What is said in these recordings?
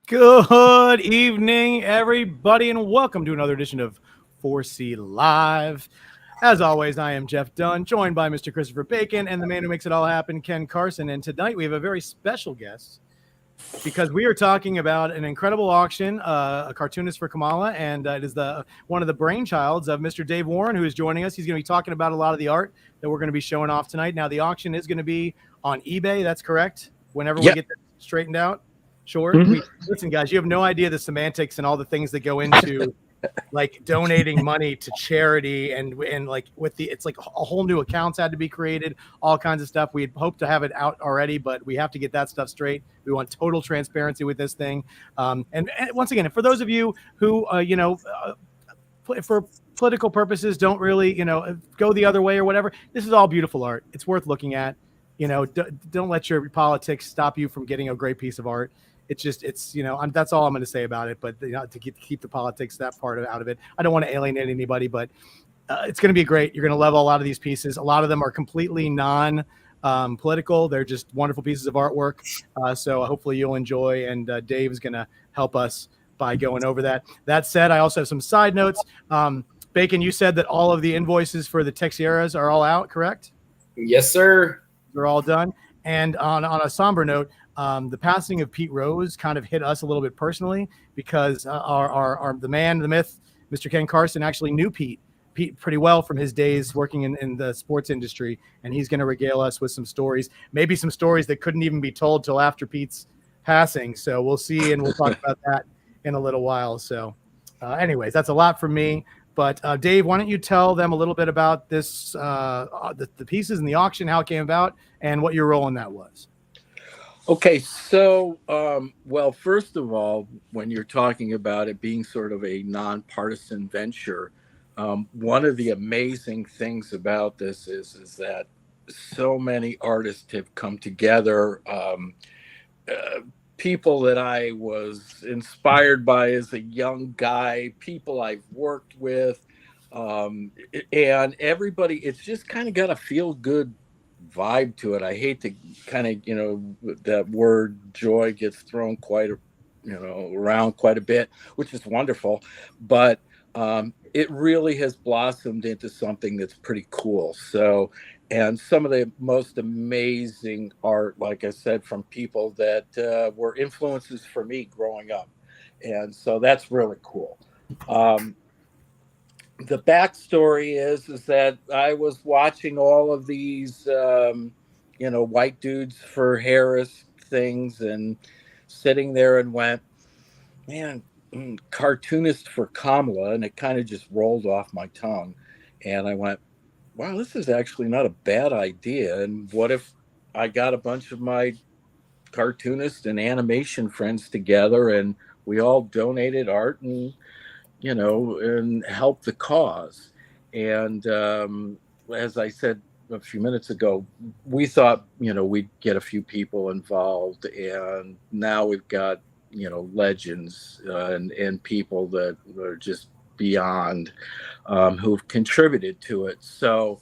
Good evening, everybody, and welcome to another edition of 4C Live. As always, I am Jeff Dunn, joined by Mr. Christopher Bacon and the man who makes it all happen, Ken Carson. And tonight we have a very special guest because we are talking about an incredible auction, a cartoonist for Kamala, and it is one of the brainchilds of Mr. Dave Warren, who is joining us. He's going to be talking about a lot of the art that we're going to be showing off tonight. Now, the auction is going to be on eBay. That's correct. Whenever we Yep. get that straightened out. Sure. Mhm. Listen, guys, you have no idea the semantics and all the things that go into like donating money to charity and like it's like a whole new accounts had to be created, all kinds of stuff. We had hoped to have it out already, but we have to get that stuff straight. We want total transparency with this thing. And once again, for those of you who, for political purposes, don't really, go the other way or whatever, this is all beautiful art. It's worth looking at. Don't let your politics stop you from getting a great piece of art. That's all I'm going to say about it. But to keep the politics, that part out of it, I don't want to alienate anybody, but it's going to be great. You're going to love a lot of these pieces. A lot of them are completely non-political. They're just wonderful pieces of artwork. So hopefully you'll enjoy, and Dave is going to help us by going over that. That said, I also have some side notes. Bacon, you said that all of the invoices for the Texieras are all out, correct? Yes, sir. They're all done. And on a somber note, the passing of Pete Rose kind of hit us a little bit personally because the man, the myth, Mr. Ken Carson actually knew Pete pretty well from his days working in the sports industry, and he's going to regale us with some stories, maybe some stories that couldn't even be told till after Pete's passing. So we'll see, and we'll talk about that in a little while. So anyways, that's a lot from me. But Dave, why don't you tell them a little bit about this, the pieces in the auction, how it came about, and what your role in that was. Okay, so, well, first of all, when you're talking about it being sort of a nonpartisan venture, one of the amazing things about this is that so many artists have come together. People that I was inspired by as a young guy, people I've worked with, and everybody, it's just kind of got a feel good vibe to it. I hate to kind of, that word joy gets thrown around quite a bit, which is wonderful, but it really has blossomed into something that's pretty cool. So, and some of the most amazing art, like I said, from people that were influences for me growing up. And so that's really cool. The backstory is that I was watching all of these, white dudes for Harris things and sitting there and went, man, cartoonist for Kamala. And it kind of just rolled off my tongue. And I went, wow, this is actually not a bad idea. And what if I got a bunch of my cartoonist and animation friends together and we all donated art and help the cause. And as I said a few minutes ago, we thought, we'd get a few people involved. And now we've got, legends and people that are just beyond who've contributed to it. So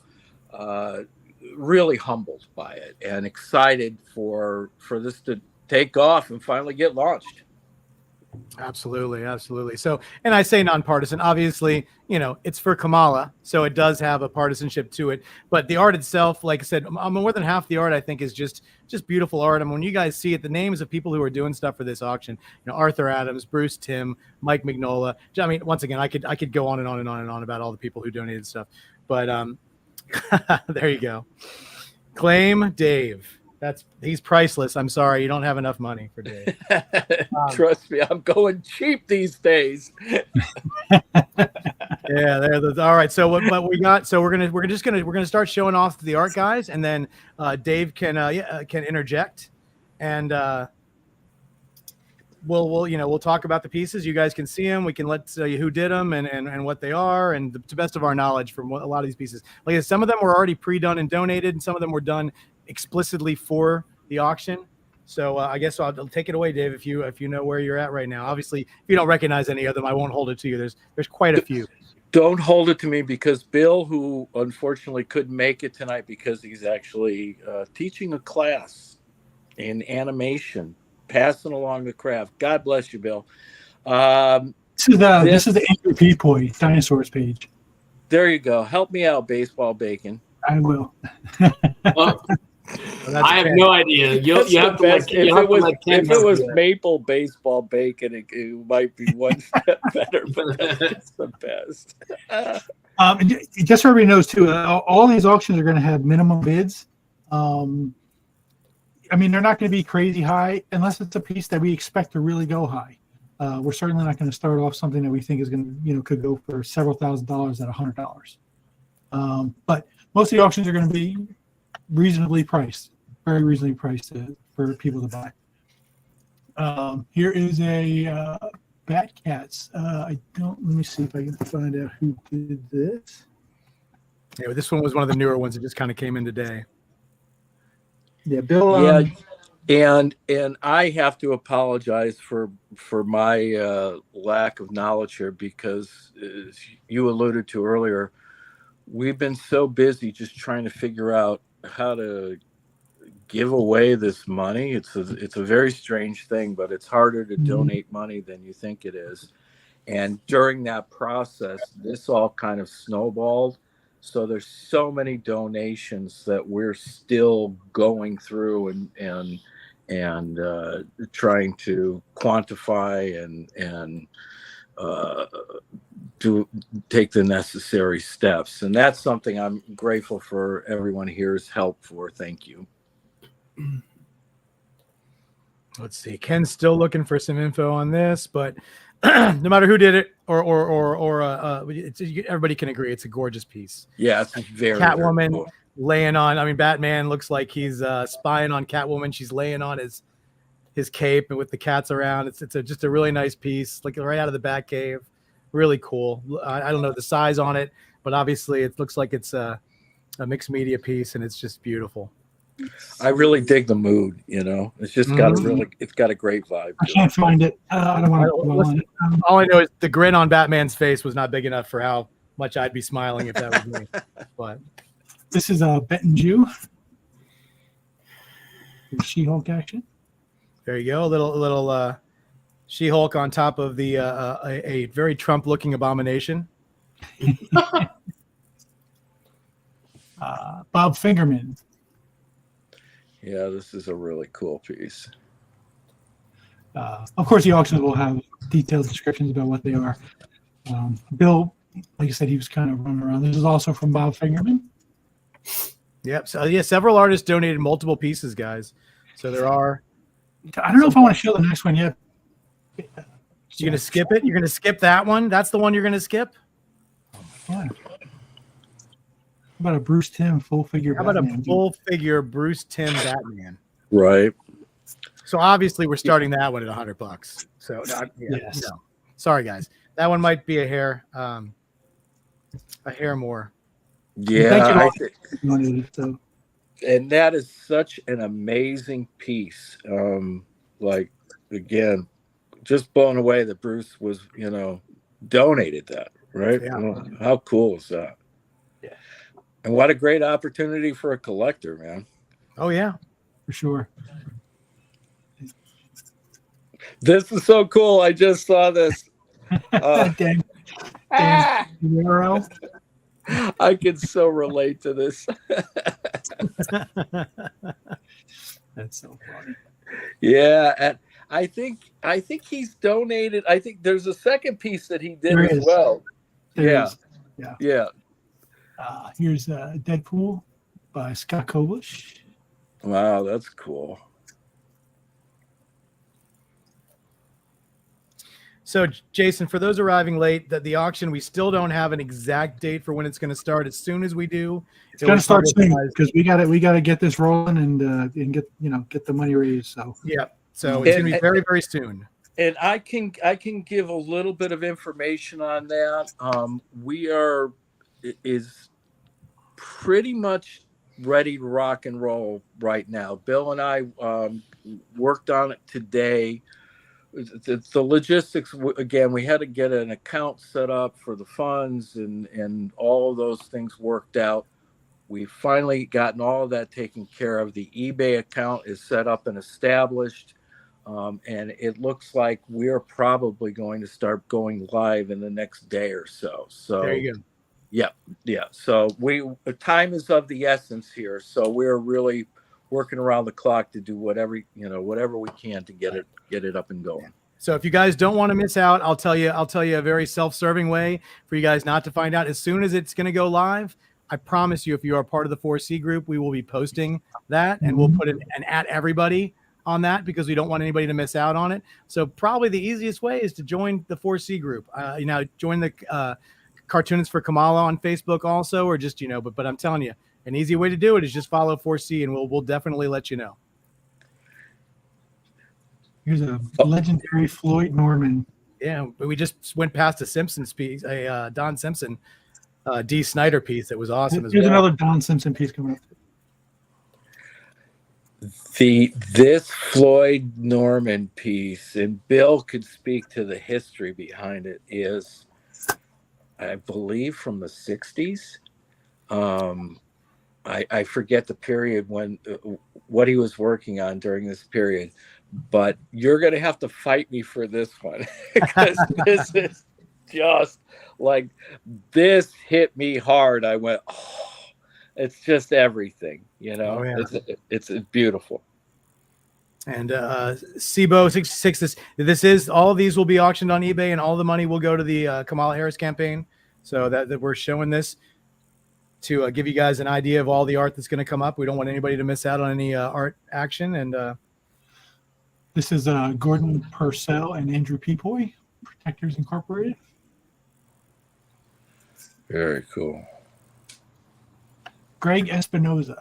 really humbled by it and excited for this to take off and finally get launched. Absolutely. So, and I say nonpartisan, obviously, it's for Kamala, so it does have a partisanship to it. But the art itself, like I said, more than half the art, I think, is just beautiful art. I mean, when you guys see it, the names of people who are doing stuff for this auction, Arthur Adams, Bruce Timm, Mike Mignola. I mean, once again, I could go on and on and on and on about all the people who donated stuff. But there you go. Claim Dave. He's priceless. I'm sorry, you don't have enough money for Dave. Trust me, I'm going cheap these days. Yeah, all right. So what we got? So we're gonna start showing off the art, guys, and then Dave can interject, and we'll talk about the pieces. You guys can see them. We can let you who did them and what they are, and to the best of our knowledge from a lot of these pieces. Like some of them were already pre-done and donated, and some of them were done explicitly for the auction. So I guess I'll take it away, Dave, if you know where you're at right now. Obviously, if you don't recognize any of them, I won't hold it to you. There's quite a few. Don't hold it to me because Bill, who unfortunately couldn't make it tonight because he's actually teaching a class in animation Passing along the craft. God bless you, Bill. Um, This is the Angry Peapoy dinosaurs page. There you go. Help me out, baseball bacon. I will. Well, I have no idea. You have to let Ken If it was do it. maple baseball bacon, it might be one step better, but that's the best. Just so everybody knows too, all these auctions are going to have minimum bids. I mean, they're not going to be crazy high unless it's a piece that we expect to really go high. We're certainly not going to start off something that we think is going to, could go for several $1,000s at $100. But most of the auctions are going to be reasonably priced, very reasonably priced for people to buy. Here is a Bat Cats. Let me see if I can find out who did this. Yeah, this one was one of the newer ones that just kind of came in today. Yeah, Bill. And I have to apologize for my lack of knowledge here, because as you alluded to earlier, we've been so busy just trying to figure out how to give away this money. It's a very strange thing, but it's harder to donate money than you think it is. And during that process, this all kind of snowballed. So there's so many donations that we're still going through and trying to quantify and take the necessary steps. And that's something I'm grateful for everyone here's help for. Thank you. Let's see. Ken's still looking for some info on this, but no matter who did it everybody can agree it's a gorgeous piece. Yeah, it's very Catwoman very cool. laying on. I mean, Batman looks like he's spying on Catwoman. She's laying on his cape and with the cats around. It's just a really nice piece, like right out of the Batcave. Really cool. I don't know the size on it, but obviously it looks like it's a mixed media piece, and it's just beautiful. I really dig the mood. It's just got it's got a great vibe. I can't find it. I don't want to. All I know is the grin on Batman's face was not big enough for how much I'd be smiling if that was me. But this is a Benton Jew. She-Hulk action. There you go. A little She-Hulk on top of the a very Trump-looking abomination. Bob Fingerman. Yeah, this is a really cool piece. Of course, the auctions will have detailed descriptions about what they are. Bill, like I said, he was kind of running around. This is also from Bob Fingerman. Yep. So yeah, several artists donated multiple pieces, guys. So there are. I don't know if I want to show the next one yet. You're gonna skip it. You're gonna skip that one. That's the one you're gonna skip. Yeah. How about a Bruce Timm full figure? How about a full figure Bruce Timm Batman? Right. So obviously we're starting that one at $100. So yes. No. Sorry guys, that one might be a hair more. Yeah. So. And that is such an amazing piece. Like, again, just blown away that Bruce was, donated that, right? Yeah. How cool is that? Yeah. And what a great opportunity for a collector, man. Oh yeah, For sure. This is so cool. I just saw this. Dan Guerrero. I can so relate to this. That's so funny. Yeah, and I think he's donated. I think there's a second piece that he did There as is. well. There Yeah. is. Yeah. Yeah. Here's Deadpool by Scott Koblish. Wow, that's cool. So, Jason, for those arriving late, the auction, we still don't have an exact date for when it's going to start. As soon as we do, It's going to start soon because we got to get this rolling and get the money raised. So yeah, so it's going to be very, very soon. And I can give a little bit of information on that. We is pretty much ready to rock and roll right now. Bill and I worked on it today. It's the logistics. Again, we had to get an account set up for the funds and all of those things worked out. We've finally gotten all of that taken care of. The eBay account is set up and established. and it looks like we're probably going to start going live in the next day or so. So There you go. Yeah. So time is of the essence here. So we're really working around the clock to do whatever we can to get it up and going. So if you guys don't want to miss out, I'll tell you a very self-serving way for you guys not to find out. As soon as it's going to go live, I promise you, if you are part of the 4C group, we will be posting that, and we'll put an at everybody on that because we don't want anybody to miss out on it. So probably the easiest way is to join the 4C group. Join the Cartoonist for Kamala on Facebook also, or just, but I'm telling you, an easy way to do it is just follow 4C, and we'll definitely let you know. Here's a legendary Floyd Norman. Yeah, but we just went past a Simpsons piece, a Don Simpson, D. Snyder piece that was awesome. Here's another Don Simpson piece coming up. This Floyd Norman piece, and Bill could speak to the history behind it, is, I believe, from the 60s. I forget the period when what he was working on during this period, but you're going to have to fight me for this one because this is just like, this hit me hard. I went, oh, it's just everything, Oh, yeah. It's beautiful. And Sibo 66, this is, all of these will be auctioned on eBay, and all the money will go to the Kamala Harris campaign. So that we're showing this to give you guys an idea of all the art that's going to come up. We don't want anybody to miss out on any art action. And this is Gordon Purcell and Andrew Peepoy, Protectors Incorporated. Very cool. Greg Espinoza.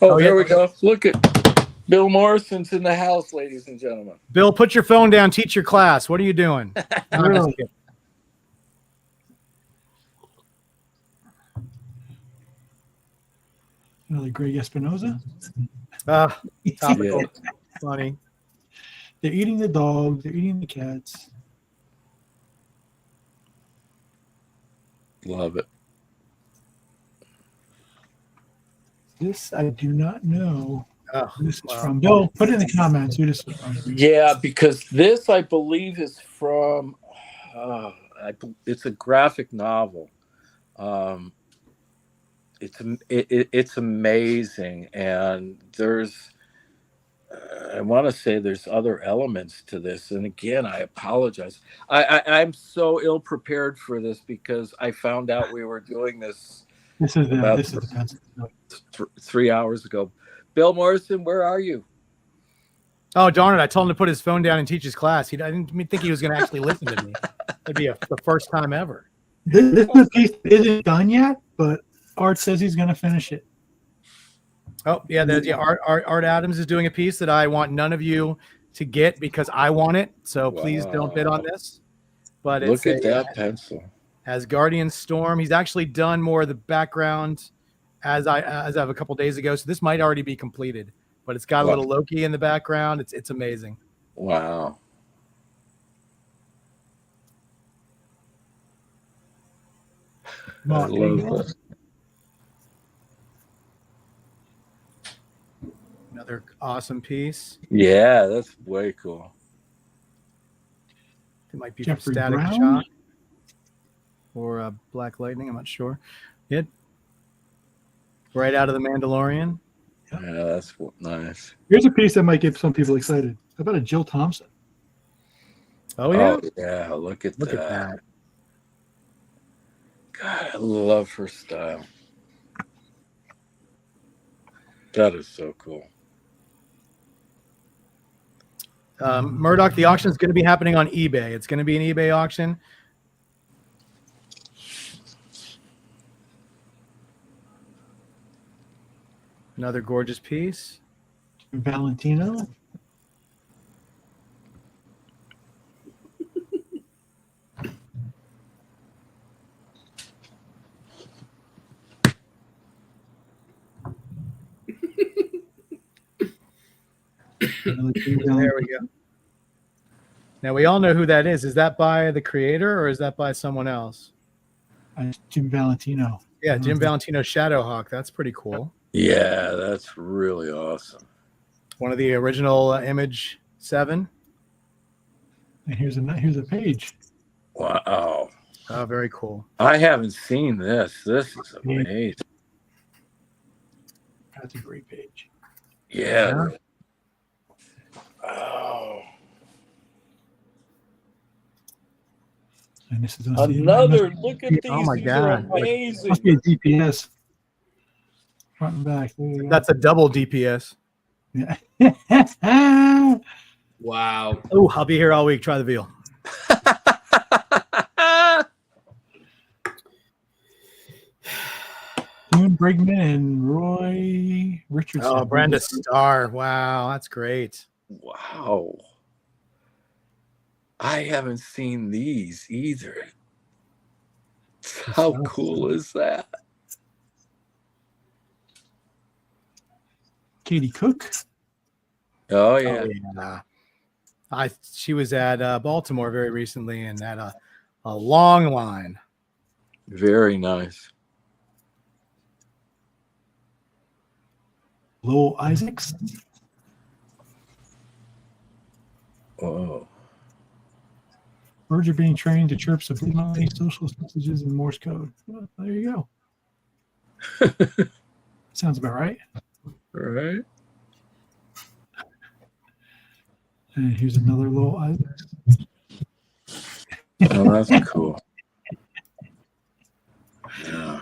Oh, there we go. Look at Bill Morrison's in the house, ladies and gentlemen. Bill, put your phone down, teach your class. What are you doing? Really? Another Greg Espinoza. Topical. Funny. They're eating the dogs. They're eating the cats. Love it. This I do not know. Oh, Who this is wow. from. Bill, put it in the comments who this is from. Yeah, because this, I believe, is from, it's a graphic novel. It's amazing, and there's, I want to say there's other elements to this. And again, I apologize. I'm so ill prepared for this because I found out we were doing this. This is about this is 3 hours ago. Bill Morrison, where are you? Oh, darn it. I told him to put his phone down and teach his class. I didn't think he was going to actually listen to me. That'd be the first time ever. This piece isn't done yet, but Art says he's going to finish it. Oh, yeah. Art Adams is doing a piece that I want none of you to get because I want it. So please don't bid on this. But Look at that pencil. Asgardian Storm. He's actually done more of the background as of a couple days ago. So this might already be completed, but it's got a little Loki in the background. It's amazing. Wow. I love that. Another awesome piece. Yeah, that's way cool. It might be Jeffrey from Static Brown? Shock or Black Lightning. I'm not sure. It right out of the Mandalorian. Yeah, that's nice. Here's a piece that might get some people excited. How about a Jill Thompson? Oh yeah. Oh, yeah, look at Look that. at that. God, I love her style. That is so cool. Murdoch, the auction is going to be happening on eBay. It's going to be an eBay auction. Another gorgeous piece. Valentino. There we go. Now we all know who that is. Is that by the creator or is that by someone else? Jim Valentino. Yeah, Jim Valentino Shadowhawk. That's pretty cool. Yeah, that's really awesome. one of the original Image 7. And here's a page. Wow. Oh, very cool. I haven't seen this. This is amazing. That's a great page. Yeah. Oh. And this is Another. Look at these. Oh my These God. are amazing. Must be a DPS. Front and back. There you go. That's a double DPS. Yeah. Wow. Oh, I'll be here all week. Try the veal. June Brigman and Roy Richardson. Oh, Brenda Starr. Wow, that's great. Wow. I haven't seen these either. How cool is that? Katie Cook. Oh, yeah. Oh, yeah. She was at Baltimore very recently and had a long line. Very nice. Lowell Isaacs. Oh. Birds are being trained to chirp subliminally social messages in Morse code. Well, there you go. Sounds about right. Right. And here's another Lowell Isaacs. Oh, that's cool. Yeah.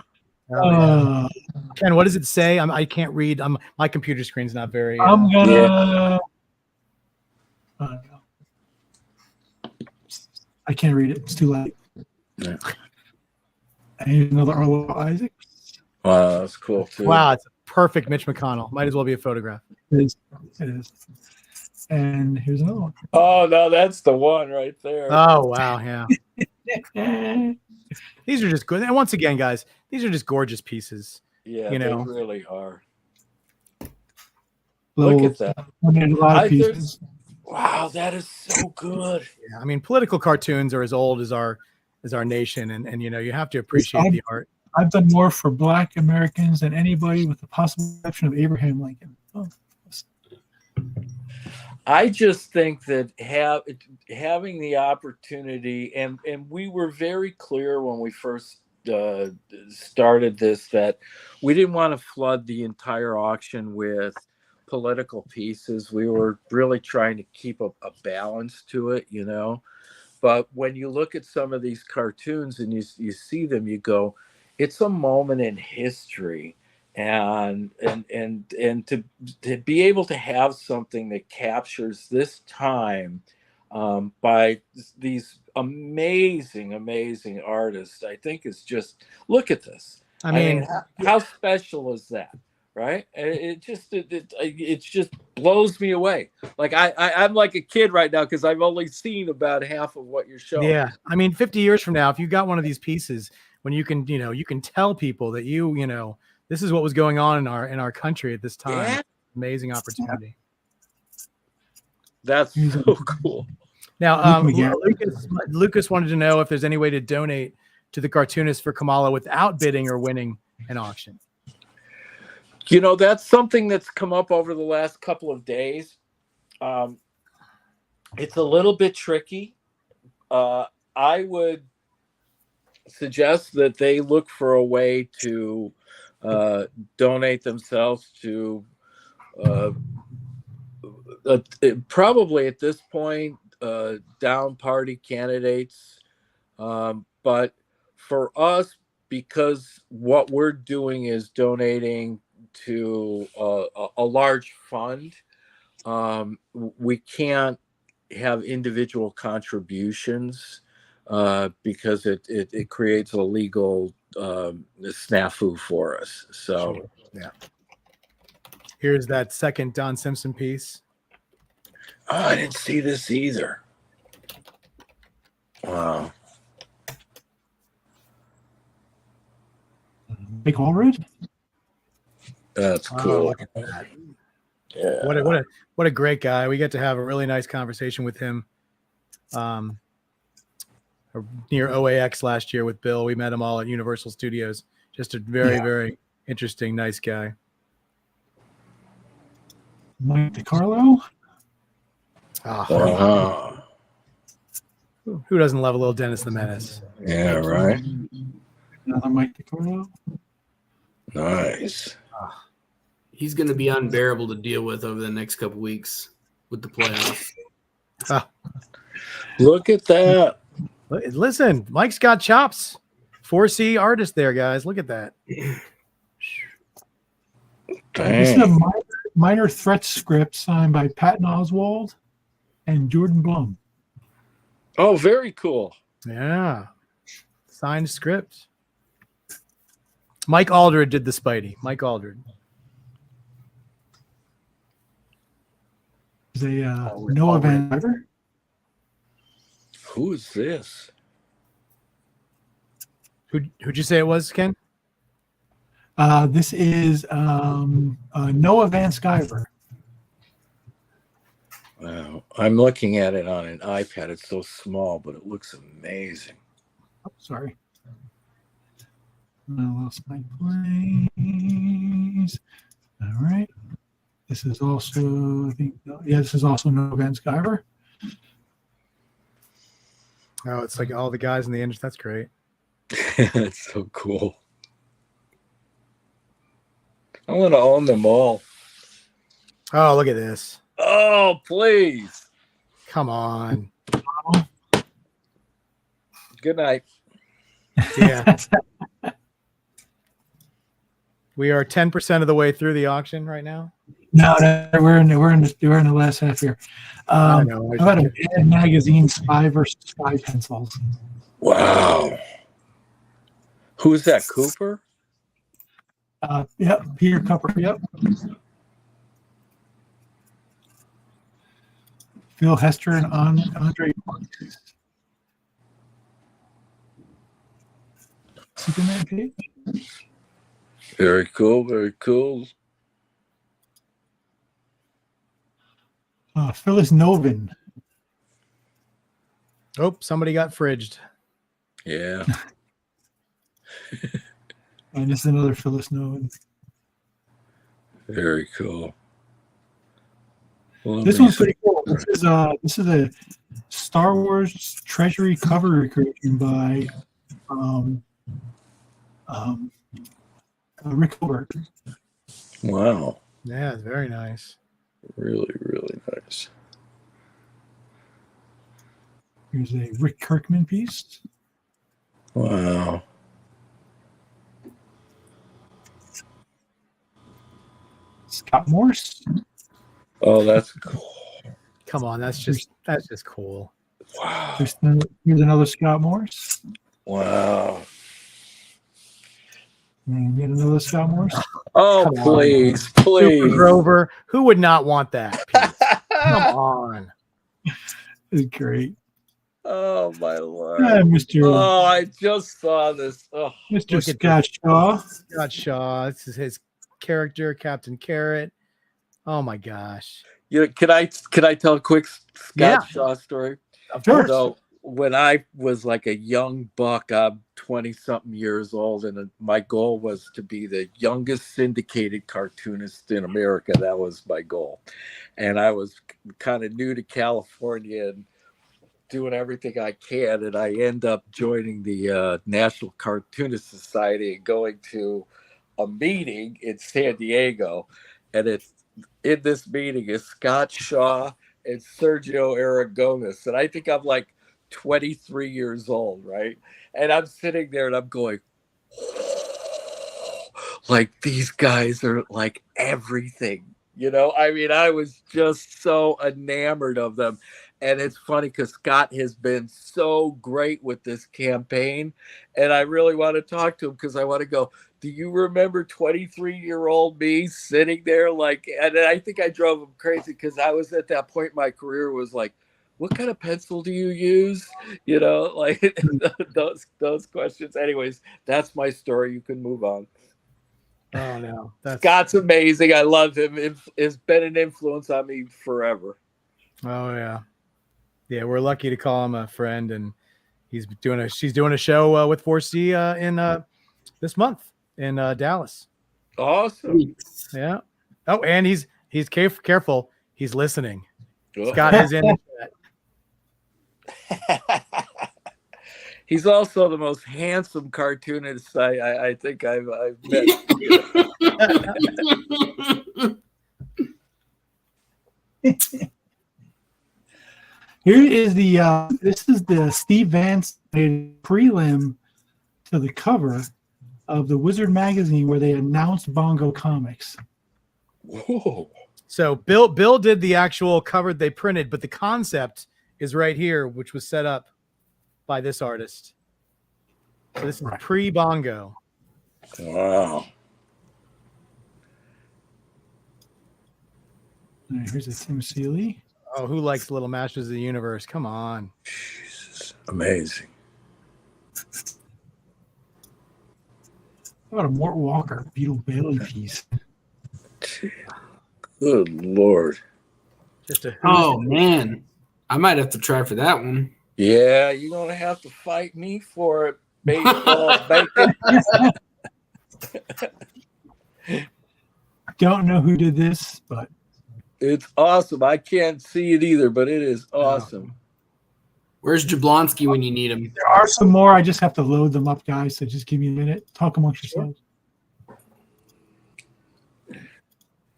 Ken, what does it say? I can't read. My computer screen's not very. I'm gonna. Yeah. I can't read it. It's too late. Yeah. And here's another Arlo Isaac. Wow, that's cool too. Wow, it's a perfect Mitch McConnell. Might as well be a photograph. It is. It is. And here's another one. Oh no, that's the one right there. Oh wow, yeah. These are just good. And once again, guys, these are just gorgeous pieces. Yeah, you know. they really are. Look at that. I mean, a lot of pieces. Wow, that is so good. Yeah, I mean, political cartoons are as old as our nation, and you know, you have to appreciate the art. I've done more for Black Americans than anybody, with the possible exception of Abraham Lincoln. Oh. I just think that having the opportunity, and we were very clear when we first started this, that we didn't want to flood the entire auction with political pieces. We were really trying to keep a balance to it, you know. But when you look at some of these cartoons and you see them, you go, it's a moment in history. And to be able to have something that captures this time by these amazing artists, I think is just, look at this. I mean, how special is that, right? It just blows me away. Like I'm like a kid right now because I've only seen about half of what you're showing. Yeah, I mean, 50 years from now, if you got one of these pieces, when you can tell people that you know. This is what was going on in our country at this time. Yeah. Amazing opportunity. That's so cool. Now, Lucas wanted to know if there's any way to donate to the Cartoonist for Kamala without bidding or winning an auction. You know, that's something that's come up over the last couple of days. It's a little bit tricky. I would suggest that they look for a way to donate themselves to probably at this point down party candidates, but for us, because what we're doing is donating to a large fund, we can't have individual contributions because it creates a legal snafu for us. So sure. Yeah. Here's that second Don Simpson piece. Oh, I didn't see this either. Wow. Big Allred? That's cool. Oh, look at that. Yeah. What a great guy. We get to have a really nice conversation with him. Near OAX last year with Bill. We met him all at Universal Studios. Just a very interesting, nice guy. Mike DiCarlo. Oh, who doesn't love a little Dennis the Menace? Yeah, right. Another Mike DiCarlo. Nice. He's going to be unbearable to deal with over the next couple weeks with the playoffs. Look at that. Listen, Mike's got chops. 4C artist there, guys. Look at that. This is a minor threat script signed by Patton Oswalt and Jordan Blum. Oh, very cool. Yeah. Signed script. Mike Aldred did the Spidey. Mike Aldred. Is a Noah Van Diver. Who is this? Who'd you say it was, Ken? This is Noah Van Sciver. Wow. I'm looking at it on an iPad. It's so small, but it looks amazing. Oh, sorry. I lost my place. All right. This is also, I think, this is also Noah Van Sciver. Oh, it's like all the guys in the industry. That's great. That's so cool. I want to own them all. Oh, look at this. Oh, please. Come on. Good night. Yeah. We are 10% of the way through the auction right now. No, we're in the last half here. I know. How about a Bad Magazine Spy versus Spy pencils? Wow. Who is that? Cooper? Yep, Peter Cooper. Yep. Phil Hester and Andre Marcus. Superman page. Very cool. Very cool. Phyllis Novin. Oh, somebody got fridged. Yeah. And this is another Phyllis Novin. Very cool. Well, This one's pretty cool. This is a Star Wars Treasury cover creation by Rick Hilbert. Wow. Yeah, it's very nice. Really, really nice. Here's a Rick Kirkman piece. Wow. Scott Morse. Oh, that's cool. Come on, that's just cool. Wow. Here's another Scott Morse. Wow. And get another Scott Morse. Oh, Come on. please, Super please. Grover, who would not want that piece? Come on. This is great. Oh, my Lord. Mr. Oh, I just saw this. Oh. Mr. Look at Scott Shaw. Scott Shaw. This is his character, Captain Carrot. Oh my gosh. Can I tell a quick Scott Yeah. Shaw story? Of Sure. course. So when I was like a young buck, I'm 20-something years old, and my goal was to be the youngest syndicated cartoonist in America. That was my goal. And I was kind of new to California and doing everything I can, and I end up joining the National Cartoonist Society and going to a meeting in San Diego. And it's in this meeting is Scott Shaw and Sergio Aragonis. And I think I'm like 23 years old, right? And I'm sitting there and I'm going, like, these guys are like everything, you know? I mean, I was just so enamored of them. And it's funny because Scott has been so great with this campaign. And I really want to talk to him because I want to go, do you remember 23-year-old me sitting there? Like, and I think I drove him crazy because I was at that point in my career was like, what kind of pencil do you use? You know, like those questions. Anyways, that's my story. You can move on. Oh no. Scott's amazing. I love him. It's been an influence on me forever. Oh yeah. Yeah, we're lucky to call him a friend, and she's doing a show with 4C in this month in Dallas. Awesome. Yeah. Oh, and He's careful. He's listening. He's got his in. He's also the most handsome cartoonist I think I've met. Here is this is the Steve Vance prelim to the cover of the Wizard magazine where they announced Bongo Comics. Whoa. So Bill did the actual cover they printed, but the concept is right here, which was set up by this artist. So this is pre-Bongo. Wow. All right, here's a Tim Seeley. Oh, who likes Little Masters of the Universe? Come on. Jesus. Amazing. How about a Mort Walker Beetle Bailey piece? Good Lord. Oh, man. I might have to try for that one. Yeah, you're going to have to fight me for it, baseball bacon. Don't know who did this, but It's awesome. I can't see it either, but it is awesome. Where's Jablonski when you need him? there are some more. I just have to load them up, guys. So just give me a minute. Talk amongst yourselves.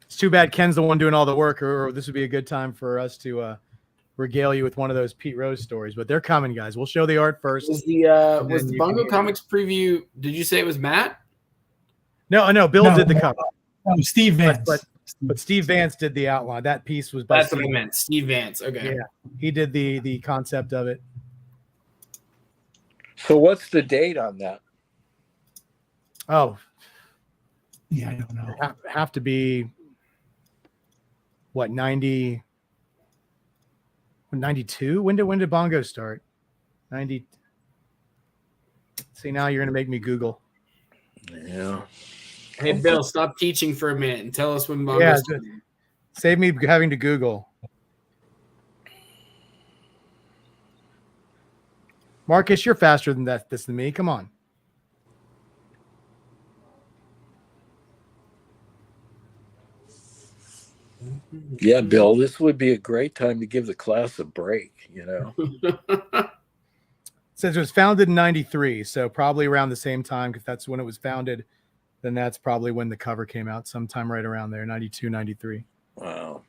It's too bad Ken's the one doing all the work, or this would be a good time for us to regale you with one of those Pete Rose stories. But they're coming, guys. We'll show the art first. Was the Bongo Comics preview? Did you say it was Matt? No. Bill did the cover. No, Steve Vance. But Steve Vance did the outline. That piece was by That's what Steve. I meant. Steve Vance. Okay. Yeah, he did the concept of it. So what's the date on that? Oh, Yeah, I don't know. have to be what 90, 92? When did Bongo start? 90. See, now you're gonna make me Google. Yeah. Hey, Bill, stop teaching for a minute and tell us when Bongo Yeah, started. save me having to Google. Marcus, you're faster than this than me. Come on. Yeah, Bill, this would be a great time to give the class a break, you know. It says it was founded in 93, so probably around the same time, because that's when it was founded. Then that's probably when the cover came out, sometime right around there, 92, 93. Wow.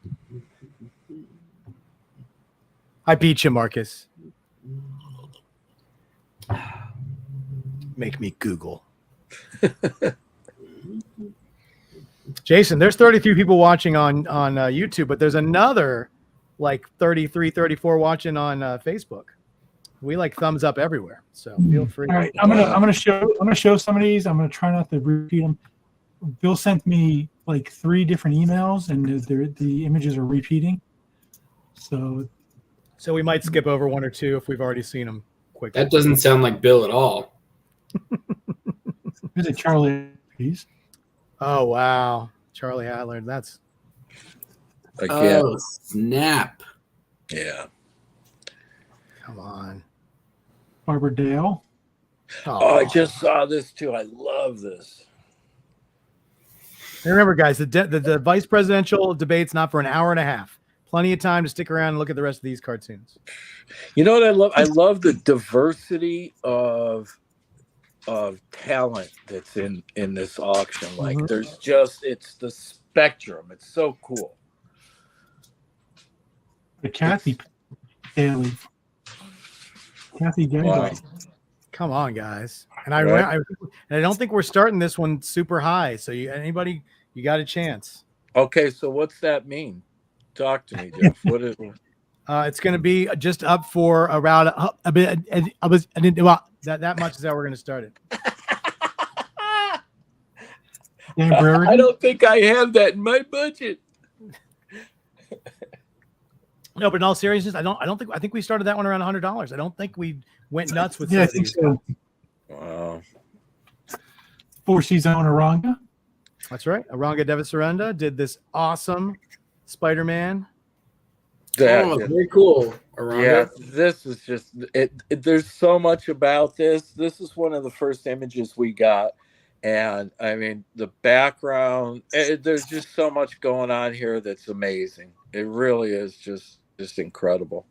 I beat you, Marcus. Make me Google. Jason, there's 33 people watching on YouTube, but there's another like 33, 34 watching on Facebook. We like thumbs up everywhere, so feel free. All right, I'm gonna show some of these. I'm gonna try not to repeat them. Bill sent me like 3 different emails, and the images are repeating. So we might skip over 1 or 2 if we've already seen them quickly. That doesn't sound like Bill at all. here's a Charlie piece. Oh wow, Charlie Adler. That's Again. Oh, snap. Yeah. come on. Barbara Dale. Oh, I just saw this too. I love this. And remember, guys, the vice presidential debate's not for an hour and a half. Plenty of time to stick around and look at the rest of these cartoons. You know what I love? I love the diversity of talent that's in this auction. Like there's it's the spectrum. It's so cool. The Kathy Daly. Kathy Daly. Wow. Come on, guys. And Right. I don't think we're starting this one super high. So anybody, you got a chance. Okay, so what's that mean? Talk to me, Jeff. What is It's going to be just up for around a bit. That much is how we're going to start it. Dan Brereton. I don't think I have that in my budget. No, but in all seriousness, I think we started that one around $100. I don't think we went nuts with Yeah, I some of think these. so. Wow. 4C's own Aranga. That's right. Aranga Devasaranda did this awesome Spider-Man. Oh, very cool. Yeah, this is just it. There's so much about this. This is one of the first images we got, And I mean, the background, there's just so much going on here that's amazing. It really is just incredible.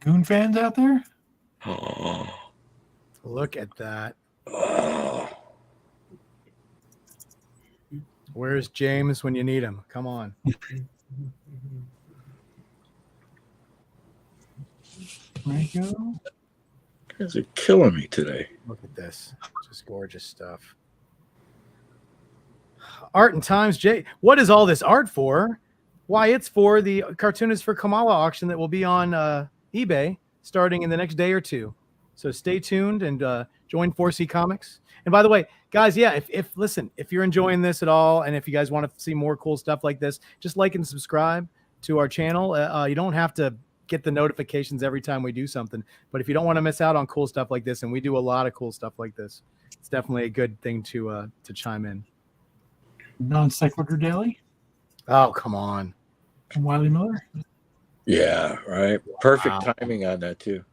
Goon fans out there? Look at that. Oh. Where's James when you need him? Come on. Right, go. You guys are killing me today. Look at this. Just gorgeous stuff. Art and Times, Jay. What is all this art for? Why, it's for the Cartoonist for Kamala auction that will be on eBay starting in the next day or two. So stay tuned and join 4C Comics. And by the way, guys, yeah, if you're enjoying this at all, and if you guys want to see more cool stuff like this, just like and subscribe to our channel. You don't have to get the notifications every time we do something, but if you don't want to miss out on cool stuff like this, and we do a lot of cool stuff like this, it's definitely a good thing to chime in. Non Sequitur Daily Oh, come on. from Wiley Miller. Yeah, right. Perfect timing on that too.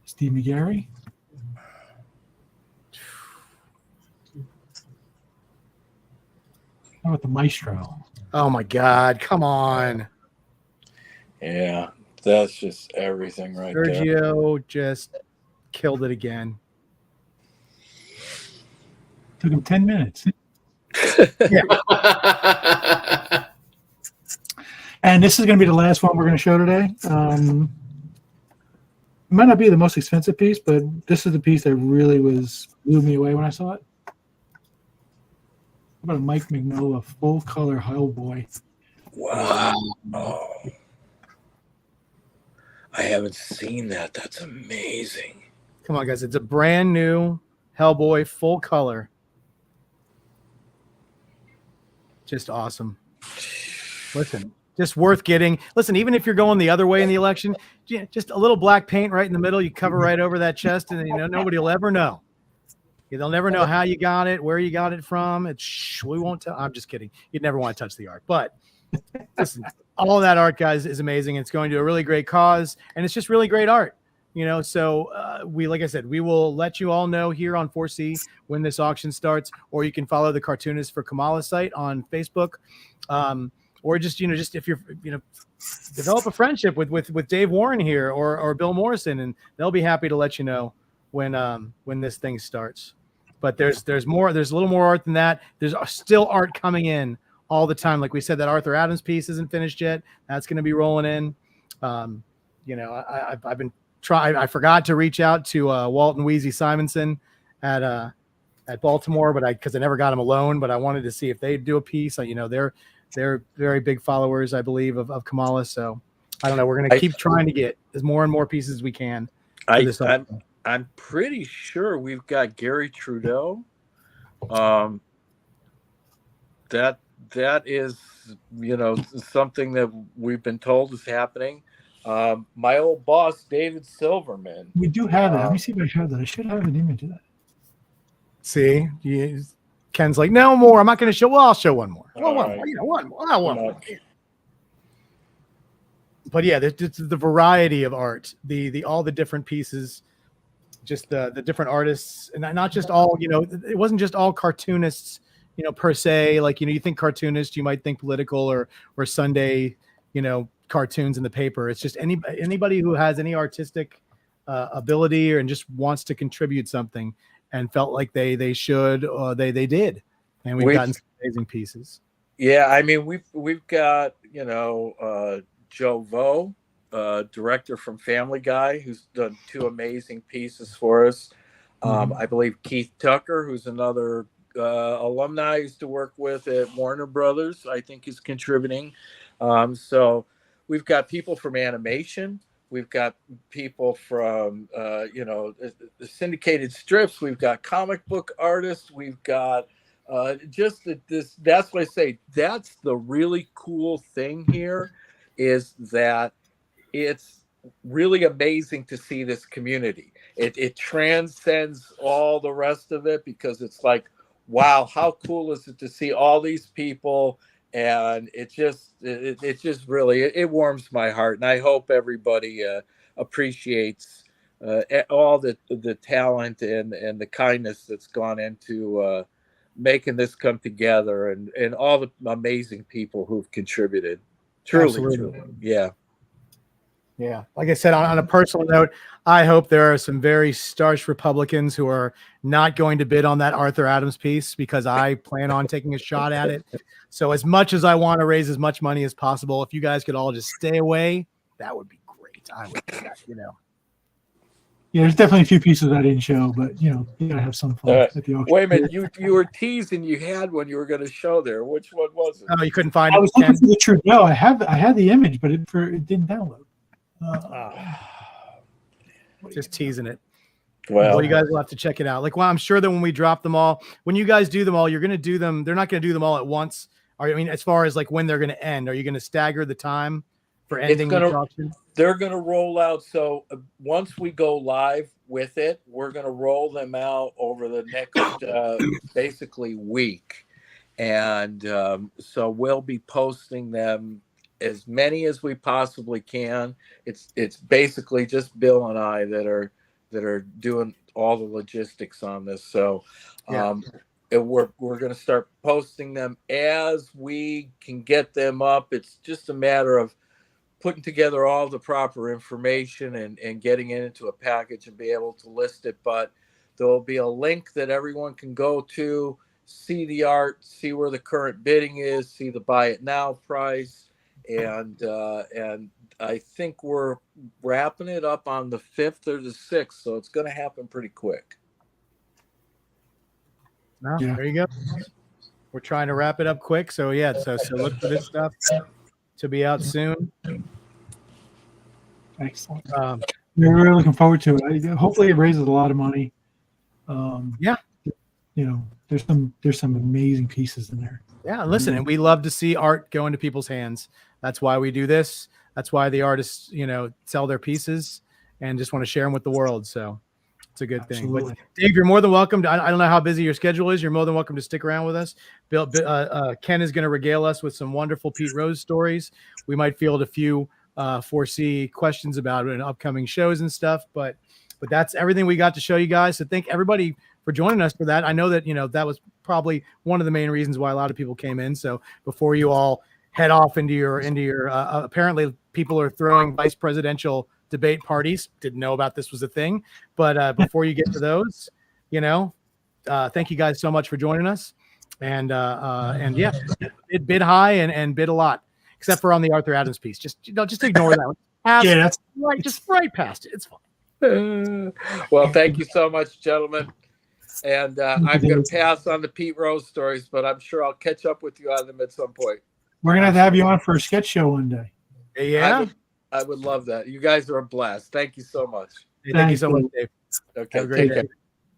Steve McGarry. How about the Maestro? Oh my God, come on. Yeah, that's just everything right there. Sergio just killed it again. Took him 10 minutes. And this is going to be the last one we're going to show today. It might not be the most expensive piece, but this is the piece that really blew me away when I saw it. How about a Mike Mignola full color Hellboy? Wow. Oh. I haven't seen that. That's amazing. Come on, guys. It's a brand new Hellboy full color. Just awesome. Listen, just worth getting. Listen, even if you're going the other way in the election, just a little black paint right in the middle, you cover right over that chest, and nobody will ever know. They'll never know how you got it, where you got it from. We won't tell. I'm just kidding. You'd never want to touch the art. But listen, all of that art, guys, is amazing. It's going to a really great cause, and it's just really great art. So like I said, we will let you all know here on 4C when this auction starts, or you can follow the Cartoonist for Kamala site on Facebook, or just if you're develop a friendship with Dave Warren here or Bill Morrison, and they'll be happy to let you know when this thing starts. But there's more. There's a little more art than that. There's still art coming in all the time. Like we said, that Arthur Adams piece isn't finished yet. That's going to be rolling in. I've been trying. I forgot to reach out to Walt and Wheezy Simonson at Baltimore, but because I never got him alone. But I wanted to see if they'd do a piece. They're very big followers, I believe, of Kamala. So I don't know. We're going to keep trying to get as more and more pieces as we can. I'm pretty sure we've got Gary Trudeau. That is, something that we've been told is happening. My old boss, David Silverman. We do have it. Let me see if I have that. I should have an image of that. See, Ken's like, no more. I'm not going to show. Well, I'll show one more. Well, one more. One more. But yeah, the variety of art, all the different pieces, just the different artists, and not just all. It wasn't just all cartoonists. Per se, like you think cartoonist, you might think political or Sunday, cartoons in the paper. It's just anybody who has any artistic ability and just wants to contribute something and felt like they should, they did, and we've gotten some amazing pieces. Yeah, I mean we've got Joe Vo, director from Family Guy, who's done 2 amazing pieces for us. I believe Keith Tucker, who's another alumni I used to work with at Warner Brothers, I think is contributing. So we've got people from animation. We've got people from, the syndicated strips. We've got comic book artists. We've got that's what I say. That's the really cool thing here is that it's really amazing to see this community. It transcends all the rest of it because it's like, wow, how cool is it to see all these people? And it just really warms my heart. And I hope everybody appreciates all the talent and the kindness that's gone into making this come together, and all the amazing people who've contributed. Truly, yeah. Yeah. Like I said, on a personal note, I hope there are some very starch Republicans who are not going to bid on that Arthur Adams piece, because I plan on taking a shot at it. So as much as I want to raise as much money as possible, if you guys could all just stay away, that would be great. I would, Yeah, there's definitely a few pieces I didn't show, but you gotta have some fun at the auction. Wait a minute, you were teasing you had one you were going to show there. Which one was it? Oh, you couldn't find I it? was looking for the truth. No, I had the image, but it didn't download. Just teasing it. Well, you guys will have to check it out. Like, well, I'm sure that when we drop them all, when you guys do them all, you're going to do them. They're not going to do them all at once. I mean, as far as like when they're going to end, are you going to stagger the time for ending the auction? They're going to roll out. So once we go live with it, we're going to roll them out over the next basically week. And so we'll be posting them as many as we possibly can. It's basically just Bill and I that are doing all the logistics on this. So we're going to start posting them as we can get them up. It's just a matter of putting together all the proper information and getting it into a package and be able to list it. But there will be a link that everyone can go to, see the art, see where the current bidding is, see the buy it now price. And I think we're wrapping it up on the 5th or the 6th. So it's going to happen pretty quick. No, there you go. We're trying to wrap it up quick. So yeah, so look for this stuff to be out soon. Excellent. We're really looking forward to it. Hopefully it raises a lot of money. There's some amazing pieces in there. Yeah, listen, and we love to see art go into people's hands. That's why we do this. That's why the artists, sell their pieces and just want to share them with the world. So it's a good thing. But Dave, you're more than welcome to, I don't know how busy your schedule is. You're more than welcome to stick around with us. Ken is going to regale us with some wonderful Pete Rose stories. We might field a few foresee questions about it in upcoming shows and stuff, but that's everything we got to show you guys. So thank everybody for joining us for that. I know that, that was probably one of the main reasons why a lot of people came in. So before you all head off into your apparently people are throwing vice presidential debate parties. Didn't know about this was a thing, but before you get to those, thank you guys so much for joining us. And yeah, bid high and bid a lot, except for on the Arthur Adams piece. Just ignore that one. That's right. Just right past it. It's fine. Well, thank you so much, gentlemen. And I'm going to pass on the Pete Rose stories, but I'm sure I'll catch up with you on them at some point. We're going to have you on for a sketch show one day. Yeah. I would love that. You guys are a blast. Thank you so much. Thank you so much, Dave. Okay. Take care.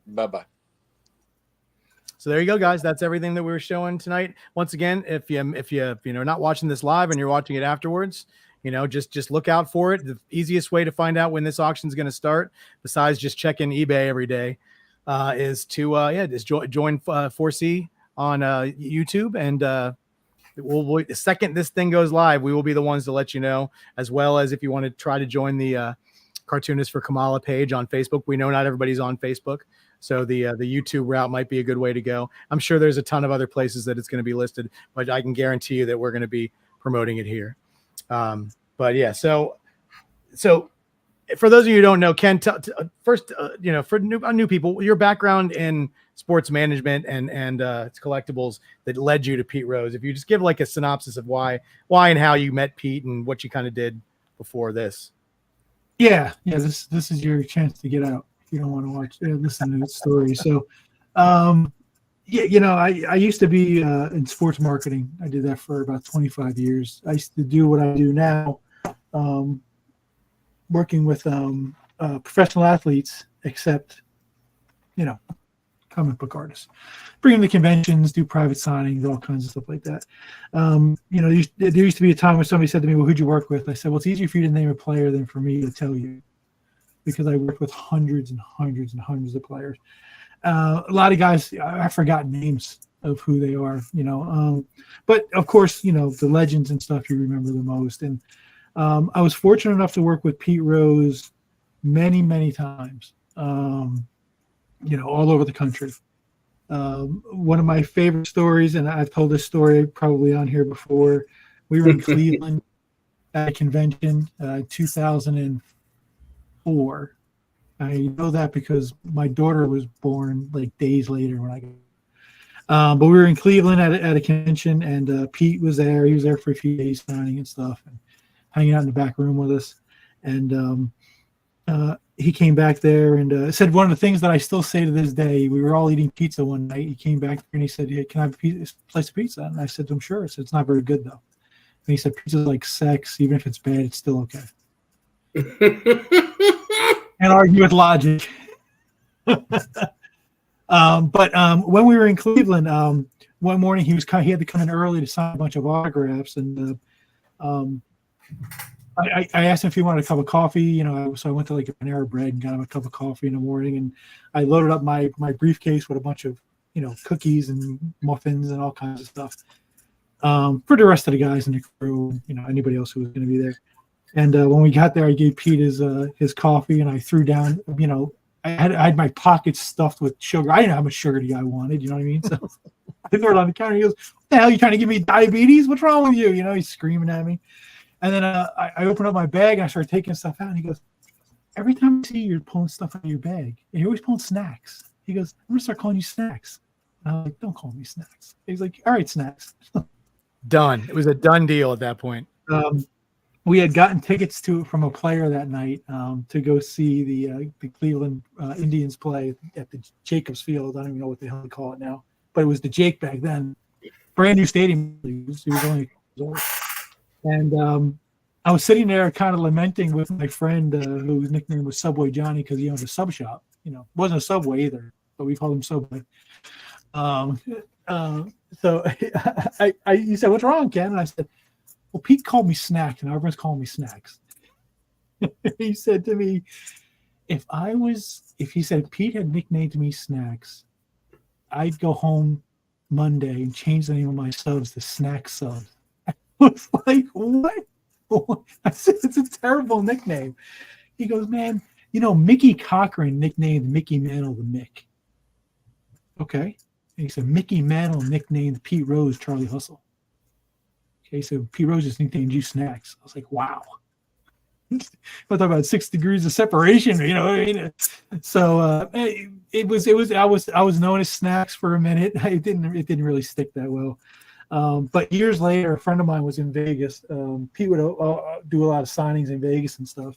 Bye-bye. So there you go, guys. That's everything that we were showing tonight. Once again, if you're not watching this live and you're watching it afterwards, just look out for it. The easiest way to find out when this auction is going to start, besides just checking eBay every day, is to join 4C on YouTube, and the second this thing goes live, we will be the ones to let you know, as well as if you want to try to join the Cartoonist for Kamala page on Facebook. We know not everybody's on Facebook, so the YouTube route might be a good way to go. I'm sure there's a ton of other places that it's going to be listed, but I can guarantee you that we're going to be promoting it here. But yeah, so for those of you who don't know, Ken, first, for new people, your background in sports management and it's collectibles that led you to Pete Rose. If you just give like a synopsis of why and how you met Pete and what you kind of did before this. Yeah. This is your chance to get out if you don't want to listen to the story. So, I used to be in sports marketing. I did that for about 25 years. I used to do what I do now. Working with professional athletes, except, comic book artists. Bring them to conventions, do private signings, all kinds of stuff like that. There used to be a time when somebody said to me, well, who'd you work with? I said, well, it's easier for you to name a player than for me to tell you, because I worked with hundreds and hundreds and hundreds of players. A lot of guys, I've forgotten names of who they are, but of course, the legends and stuff you remember the most. And I was fortunate enough to work with Pete Rose many times, all over the country. One of my favorite stories, and I've told this story probably on here before, we were in Cleveland at a convention, 2004. I know that because my daughter was born like days later when I got. But we were in Cleveland at a convention, and Pete was there. He was there for a few days signing and stuff, and hanging out in the back room with us. And he came back there and said one of the things that I still say to this day. We were all eating pizza one night. He came back and he said, "Hey, can I have a slice of pizza?" And I said to him, "Sure." I said, "It's not very good though." And he said, "Pizza's like sex. Even if it's bad, it's still okay." And argue with logic. But when we were in Cleveland, one morning he had to come in early to sign a bunch of autographs, and I asked him if he wanted a cup of coffee. So I went to like a Panera Bread and got him a cup of coffee in the morning, and I loaded up my briefcase with a bunch of cookies and muffins and all kinds of stuff for the rest of the guys in the crew, anybody else who was going to be there. And when we got there, I gave Pete his coffee, and I threw down, I had my pockets stuffed with sugar. I didn't know how much sugar the guy wanted, you know what I mean? So I threw it on the counter. He goes, "What the hell, you trying to give me diabetes? What's wrong with you?" He's screaming at me. And then I opened up my bag and I started taking stuff out. And he goes, "Every time I see you, you're pulling stuff out of your bag. And you're always pulling snacks." He goes, "I'm going to start calling you Snacks." And I was like, "Don't call me Snacks." He's like, "All right, Snacks." Done. It was a done deal at that point. We had gotten tickets from a player that night to go see the Cleveland Indians play at the Jacobs Field. I don't even know what the hell they call it now, but it was the Jake back then. Brand new stadium. He was only old. And I was sitting there kind of lamenting with my friend whose nickname was Subway Johnny because he owned a sub shop. Wasn't a Subway either, but we called him Subway. So he said, "What's wrong, Ken?" And I said, "Well, Pete called me Snacks, and everyone's calling me Snacks." He said to me, if he said Pete had nicknamed me Snacks, I'd go home Monday and change the name of my subs to Snack Subs." I was like, "What?" I said, "It's a terrible nickname." He goes, "Man, Mickey Cochran nicknamed Mickey Mantle the Mick." Okay. And he said, "Mickey Mantle nicknamed Pete Rose Charlie Hustle." Okay, so Pete Rose just nicknamed you Snacks. I was like, wow. We're talking about 6 degrees of separation, you know what I mean? So it was I was known as Snacks for a minute. It didn't really stick that well. But years later, a friend of mine was in Vegas. Pete would do a lot of signings in Vegas and stuff.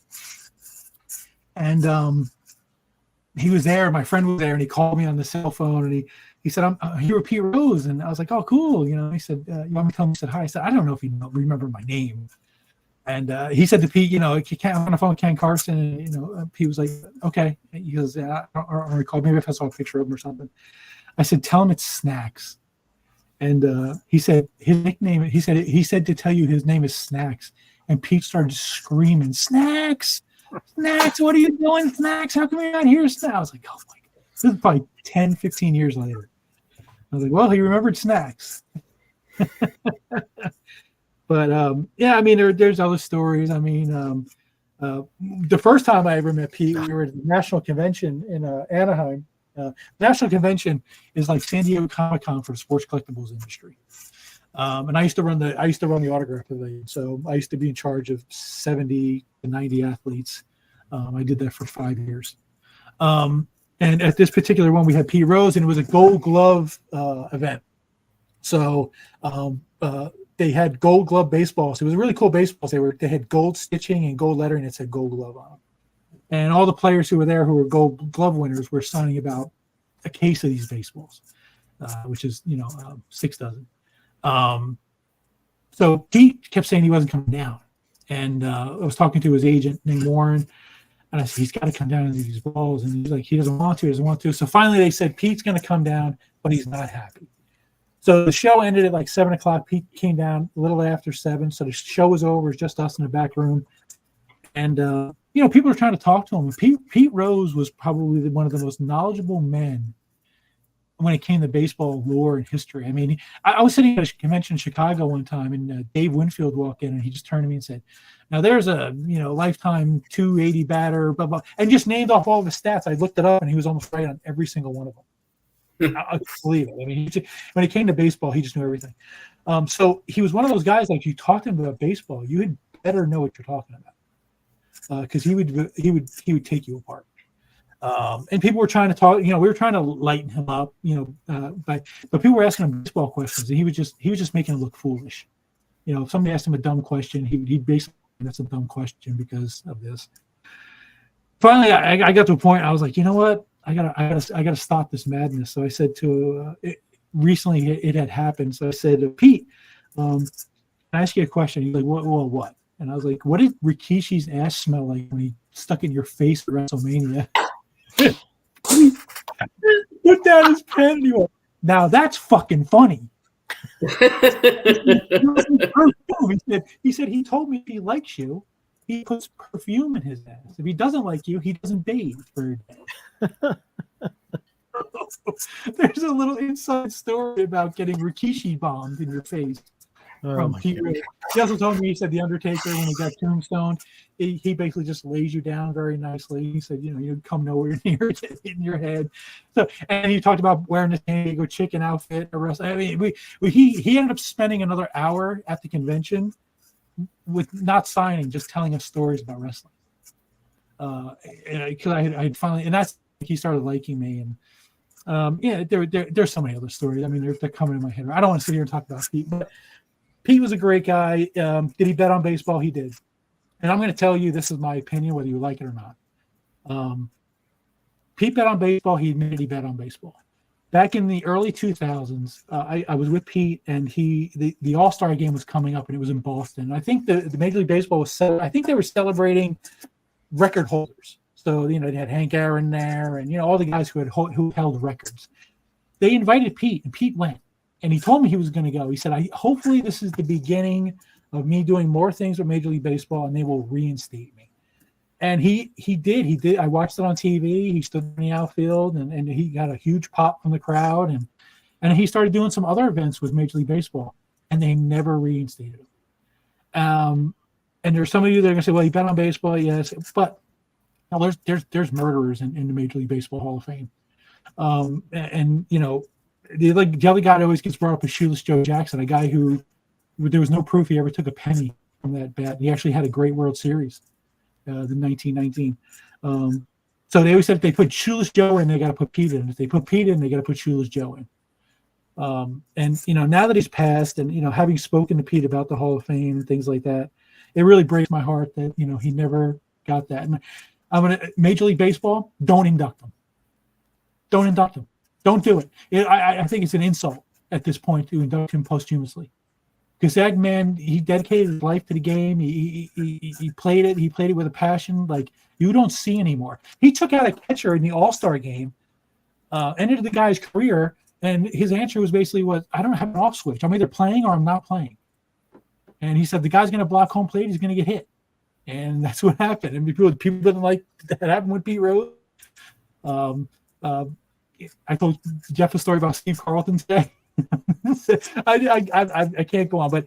And he was there. My friend was there, and he called me on the cell phone, and he said, "I'm here with Pete Rose," and I was like, "Oh, cool." He said, "You want me to tell him?" He said, "Hi." I said, "I don't know if he remember my name." And he said to Pete, "I'm on the phone with Ken Carson." And, Pete was like, "Okay." He goes, "I don't recall. Maybe if I saw a picture of him or something." I said, "Tell him it's Snacks." And he said his nickname. He said to tell you his name is Snacks. And Pete started screaming, "Snacks! Snacks! What are you doing, Snacks? How come you're not here, Snacks?" I was like, "Oh my God." This is probably 10, 15 years later. I was like, well, he remembered Snacks. But yeah, I mean, there's other stories. I mean, the first time I ever met Pete, we were at the National Convention in Anaheim. National Convention is like San Diego Comic-Con for the sports collectibles industry. And I used to run the autograph pavilion. So I used to be in charge of 70 to 90 athletes. I did that for 5 years. And at this particular one, we had Pete Rose, and it was a Gold Glove event. So they had Gold Glove baseballs. It was really cool baseballs. They had gold stitching and gold lettering that said Gold Glove on them. And all the players who were there who were Gold Glove winners were signing about a case of these baseballs, which is 6 dozen. So Pete kept saying he wasn't coming down, and I was talking to his agent named Warren. And I said, he's got to come down into these balls. And he's like, he doesn't want to. So finally they said, Pete's going to come down, but he's not happy. So the show ended at like 7 o'clock. Pete came down a little after 7. So the show was over. It's just us in the back room. And, people are trying to talk to him. Pete Rose was probably one of the most knowledgeable men when it came to baseball lore and history. I mean, I was sitting at a convention in Chicago one time, and Dave Winfield walked in, and he just turned to me and said, "Now there's a lifetime 280 batter, blah blah," and just named off all the stats. I looked it up, and he was almost right on every single one of them. I couldn't believe it. I mean, when it came to baseball, he just knew everything. So he was one of those guys, like, you talk to him about baseball, you had better know what you're talking about, because he would take you apart. And people were trying to talk, we were trying to lighten him up, but people were asking him baseball questions, and he was just making him look foolish. If somebody asked him a dumb question, he basically, that's a dumb question because of this. Finally, I got to a point, I was like, you know what? I gotta stop this madness. So I said recently it had happened. So I said, Pete, can I ask you a question? He's like, what? And I was like, what did Rikishi's ass smell like when he stuck in your face at WrestleMania? Put down his pen and he went, now that's fucking funny. He said he told me if he likes you, he puts perfume in his ass. If he doesn't like you, he doesn't bathe for a day. There's a little inside story about getting Rikishi bombed in your face from Pete Rose. He also told me, he said the Undertaker, when he got tombstoned, he basically just lays you down very nicely. He said, you'd come nowhere near it, in your head. So, and he talked about wearing the San Diego chicken outfit. I mean, he ended up spending another hour at the convention with not signing, just telling us stories about wrestling. Because I finally, and that's, he started liking me, and there's so many other stories. I mean, they're coming in my head. I don't want to sit here and talk about Pete, but Pete was a great guy. Did he bet on baseball? He did. And I'm going to tell you, this is my opinion, whether you like it or not. Pete bet on baseball. He admitted he bet on baseball. Back in the early 2000s, I was with Pete, and the All-Star game was coming up, and it was in Boston. I think the Major League Baseball was I think they were celebrating record holders. So, they had Hank Aaron there, and, all the guys who held records. They invited Pete, and Pete went. And he told me he was going to go. He said, hopefully this is the beginning of me doing more things with Major League Baseball, and they will reinstate me. And he did. I watched it on TV. He stood in the outfield, and he got a huge pop from the crowd. And he started doing some other events with Major League Baseball, and they never reinstated him. And there's some of you that are going to say, well, he bet on baseball, yes. But now there's murderers in the Major League Baseball Hall of Fame. The other guy that always gets brought up is Shoeless Joe Jackson, a guy who there was no proof he ever took a penny from that bet. He actually had a great World Series, the 1919. So they always said if they put Shoeless Joe in, they got to put Pete in. If they put Pete in, they got to put Shoeless Joe in. And now that he's passed, and having spoken to Pete about the Hall of Fame and things like that, it really breaks my heart that he never got that. And Major League Baseball, don't induct him. Don't induct him. Don't do it. I think it's an insult at this point to induct him posthumously, because that man, he dedicated his life to the game. He played it. He played it with a passion like you don't see anymore. He took out a catcher in the All-Star game, ended the guy's career, and his answer was basically, I don't have an off switch. I'm either playing or I'm not playing. And he said the guy's going to block home plate. He's going to get hit, and that's what happened. And people didn't like that happened with Pete Rose. I told Jeff a story about Steve Carlton today. I can't go on, but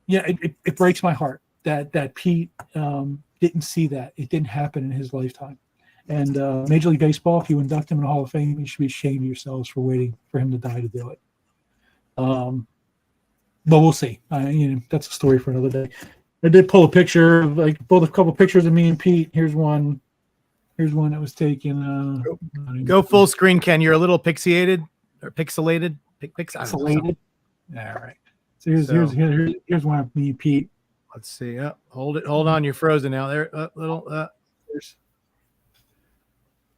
it breaks my heart that Pete didn't see that. It didn't happen in his lifetime. And Major League Baseball, if you induct him in the Hall of Fame, you should be ashamed of yourselves for waiting for him to die to do it. But we'll see. That's a story for another day. I did pull a picture of pulled a couple pictures of me and Pete. Here's one that was taken. Go full screen, Ken. You're a little pixelated or pixelated. Pixelated. All right. So here's one of me and Pete. Let's see. Hold on. You're frozen now. There,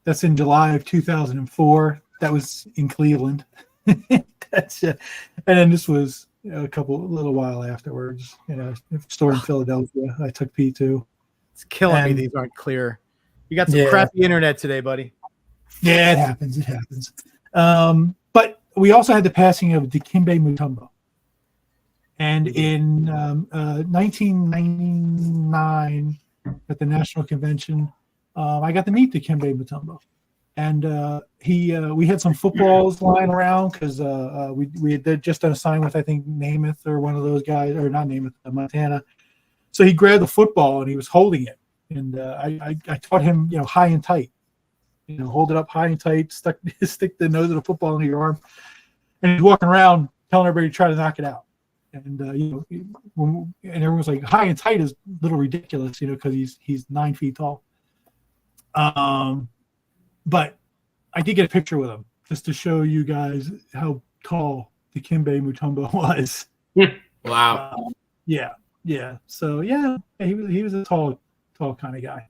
That's in July of 2004. That was in Cleveland. That's and then this was a little while afterwards. Store in Philadelphia. I took Pete to. It's killing me. These aren't clear. You got some crappy internet today, buddy. Yeah, it happens. But we also had the passing of Dikembe Mutombo. And in 1999 at the National Convention, I got to meet Dikembe Mutombo. And we had some footballs lying around because we had just done a sign with, I think, Namath or one of those guys, or not Namath, Montana. So he grabbed the football and he was holding it. And I taught him, high and tight. Hold it up high and tight, stick the nose of the football into your arm. And he's walking around telling everybody to try to knock it out. And, and everyone's like, high and tight is a little ridiculous, because he's 9 feet tall. But I did get a picture with him just to show you guys how tall Dikembe Mutombo was. Wow. Yeah. So he was a tall kind of guy.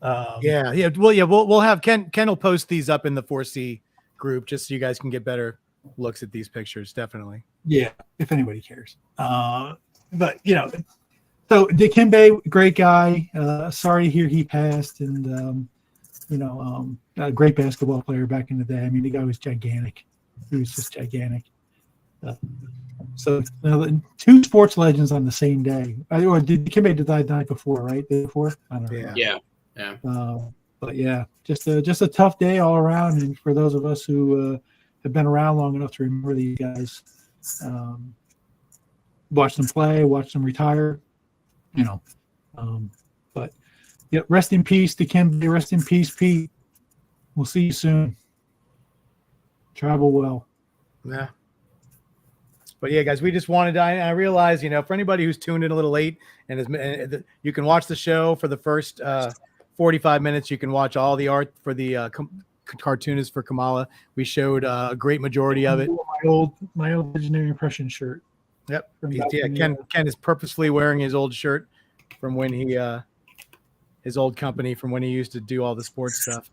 We'll have Ken will post these up in the 4C group just so you guys can get better looks at these pictures. Definitely. Yeah, if anybody cares. So Dikembe, great guy. Sorry to hear he passed, and a great basketball player back in the day. I mean, the guy was gigantic. He was just gigantic. So two sports legends on the same day. Or did Dikembe die the night before, right? The day before? I don't know. Yeah. But yeah, just a tough day all around. And for those of us who have been around long enough to remember these guys, watch them play, watch them retire, but yeah, rest in peace, Dikembe. Rest in peace, Pete. We'll see you soon. Travel well. Yeah. But yeah, guys, we just wanted to, I realize, for anybody who's tuned in a little late and you can watch the show for the first 45 minutes. You can watch all the art for the cartoonist for Kamala. We showed a great majority of it. My old legendary impression shirt. Yep. Ken is purposefully wearing his old shirt from when he his old company from when he used to do all the sports stuff.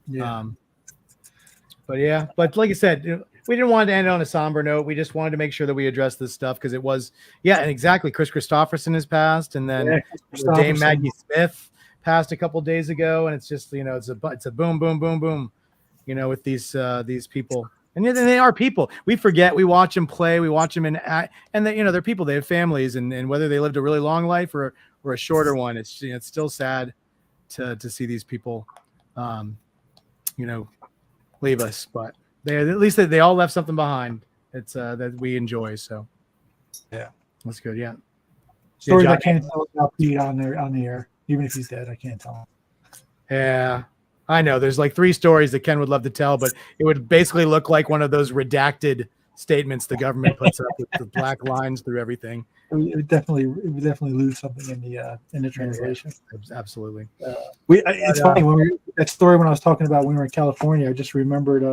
Yeah. But like I said, we didn't want to end on a somber note. We just wanted to make sure that we addressed this stuff because it was, and exactly. Chris Christopherson has passed, and then Dame Maggie Smith passed a couple days ago, and it's just it's a boom, boom, boom, boom, with these people, and they are people. We forget. We watch them play. We watch them and they're people. They have families, and whether they lived a really long life or a shorter one, it's still sad to see these people, leave us, but. At least they all left something behind. It's that we enjoy. So, yeah, that's good. Yeah, stories I can't tell about Pete on the air, even if he's dead. I can't tell him. Yeah, I know. There's like 3 stories that Ken would love to tell, but it would basically look like one of those redacted statements the government puts up with the black lines through everything. It would definitely lose something in the translation. Absolutely. It's funny that story when I was talking about when we were in California. I just remembered.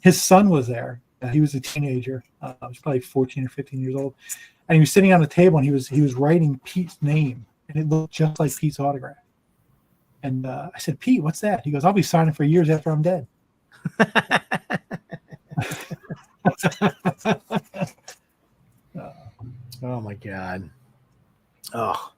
His son was there. He was a teenager. He was probably 14 or 15 years old, and he was sitting on the table and he was writing Pete's name, and it looked just like Pete's autograph. And I said, "Pete, what's that?" He goes, "I'll be signing for years after I'm dead." Oh my God. Oh.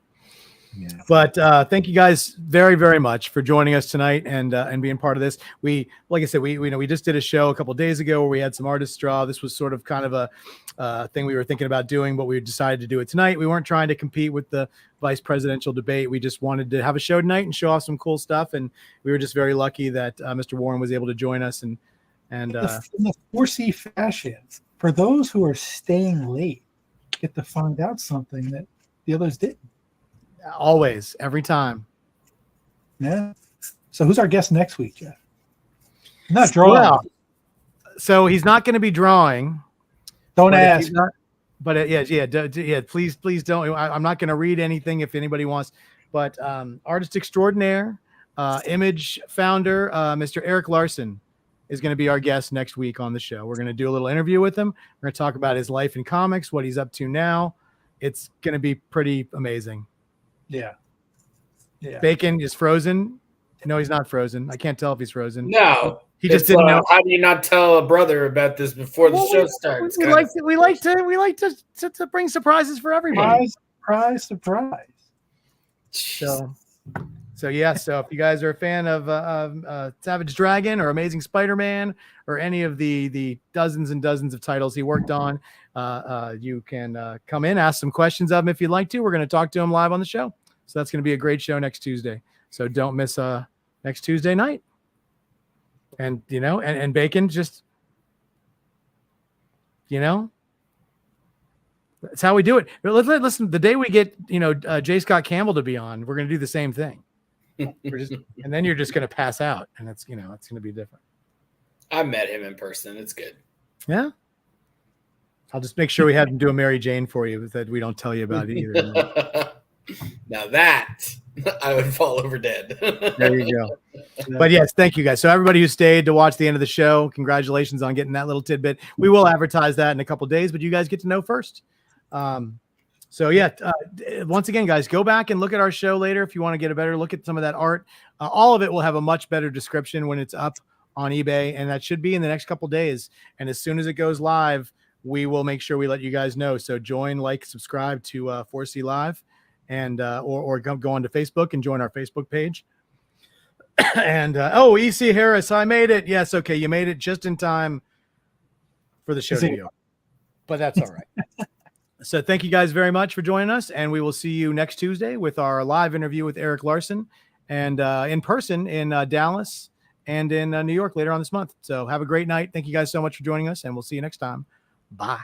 Yeah. But thank you guys very, very much for joining us tonight and being part of this. We, like I said, we just did a show a couple of days ago where we had some artists draw. This was sort of kind of a thing we were thinking about doing, but we decided to do it tonight. We weren't trying to compete with the vice presidential debate. We just wanted to have a show tonight and show off some cool stuff. And we were just very lucky that Mr. Warren was able to join us. And in the 4C fashion, for those who are staying late, get to find out something that the others didn't. Always, every time. Yeah. So who's our guest next week, Jeff? Not drawing. Well, so he's not going to be drawing. Don't ask. Please don't. I'm not going to read anything if anybody wants. But artist extraordinaire, image founder, Mr. Eric Larson is going to be our guest next week on the show. We're going to do a little interview with him. We're going to talk about his life in comics, what he's up to now. It's going to be pretty amazing. Yeah. Bacon is frozen. No, he's not frozen. I can't tell if he's frozen. No, he just didn't know. How do you not tell a brother about this before the show starts? We like to bring surprises for everybody. Surprise. So if you guys are a fan of Savage Dragon or Amazing Spider-Man or any of the dozens and dozens of titles he worked on, you can come in, ask some questions of him if you'd like to. We're going to talk to him live on the show. So that's going to be a great show next Tuesday. So don't miss next Tuesday night. And and Bacon just, that's how we do it. But listen, the day we get J. Scott Campbell to be on, we're going to do the same thing. And then you're just going to pass out, and it's it's going to be different. I met him in person. It's good. Yeah. I'll just make sure we have him do a Mary Jane for you that we don't tell you about it either. Now that I would fall over dead. There you go. But yes, thank you guys. So everybody who stayed to watch the end of the show, congratulations on getting that little tidbit. We will advertise that in a couple of days, but you guys get to know first. So yeah, once again, guys, go back and look at our show later if you want to get a better look at some of that art. All of it will have a much better description when it's up on eBay, and that should be in the next couple of days. And as soon as it goes live, we will make sure we let you guys know. So join, like, subscribe to 4C Live, and or go onto Facebook and join our Facebook page. And EC Harris, I made it. Yes, okay, you made it just in time for the show to go. But that's all right. So thank you guys very much for joining us, and we will see you next Tuesday with our live interview with Eric Larson, and in person in Dallas and in New York later on this month. So have a great night. Thank you guys so much for joining us, and we'll see you next time. Bye.